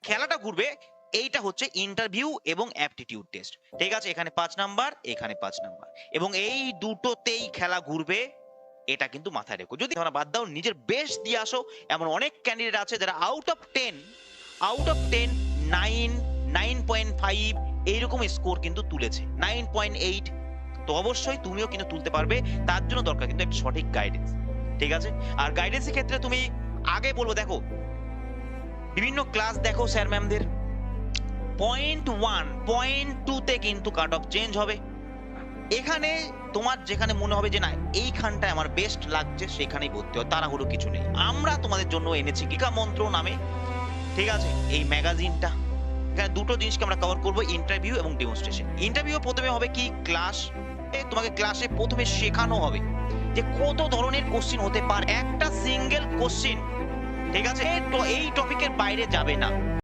খেলাটা ঘুরবে, এইটা হচ্ছে ইন্টারভিউ এবং অ্যাপটিটিউড টেস্ট। ঠিক আছে, এখানে 5 নাম্বার, এখানে 5 নাম্বার, এবং এই দুটোতেই খেলা ঘুরবে, এটা কিন্তু মাথায় রেখো। যদি তোমরা বাদ দাও, নিজের বেস্ট দিয়ে আসো। এমন অনেক ক্যান্ডিডেট আছে যারা আউট অফ 10 9, 9.5 এইরকম স্কোর কিন্তু তুলেছে, 9.8। তো অবশ্যই তুমিও কিন্তু তুলতে পারবে। তার জন্য দরকার কিন্তু একটা সঠিক গাইডেন্স। ঠিক আছে, আর গাইডেন্সের ক্ষেত্রে তুমি আগে বলবো, দেখো বিভিন্ন ক্লাস দেখো স্যার ম্যামদের, 0.1 0.2 তে কিন্তু কাট অফ চেঞ্জ হবে। এখানে তোমার যেখানে মনে হবে যে না এইখানটায় আমার বেস্ট লাগছে, সেখানেই ভর্তি হয়, তাড়াহুড়ো কিছু নেই। আমরা তোমাদের জন্য এনেছি কিকা মন্ত্র নামে, ঠিক আছে, এই ম্যাগাজিনটা। এখানে দুটো জিনিসকে আমরা কভার করবো, ইন্টারভিউ এবং ডেমনস্ট্রেশন। ইন্টারভিউ প্রথমে হবে কি ক্লাস, তোমাকে ক্লাসে প্রথমে শেখানো হবে যে কত ধরনের কোশ্চিন হতে পারে, একটা সিঙ্গেল কোশ্চিন, ঠিক আছে, তো এই টপিকের বাইরে যাবে না।